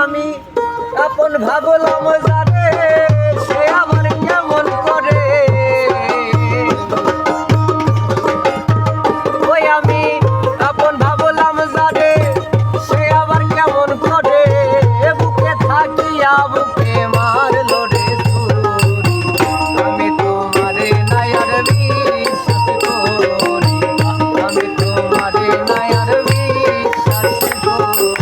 আমি আপন ভাবলাম জানে সে আবার কেমন করে ওই আমি আপন ভাবলাম জানে সে আবার কেমন করে বুকে থাকিয়া বুকে মারলো রে ছুরি আমি তোমারে নাই আর বিশ্বাস করি আমি তোমারে নাই আর বিশ্বাস করি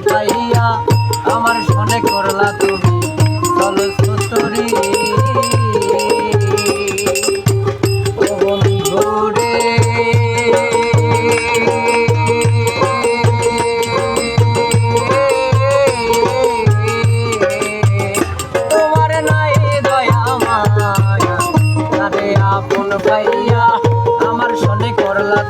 পাইয়া আমার সনে করলা তুমি চলছুতরি ও বন্ধু রে তোমার নাই দয়া মায়া তারে আপন পাইয়া আমার সনে করলা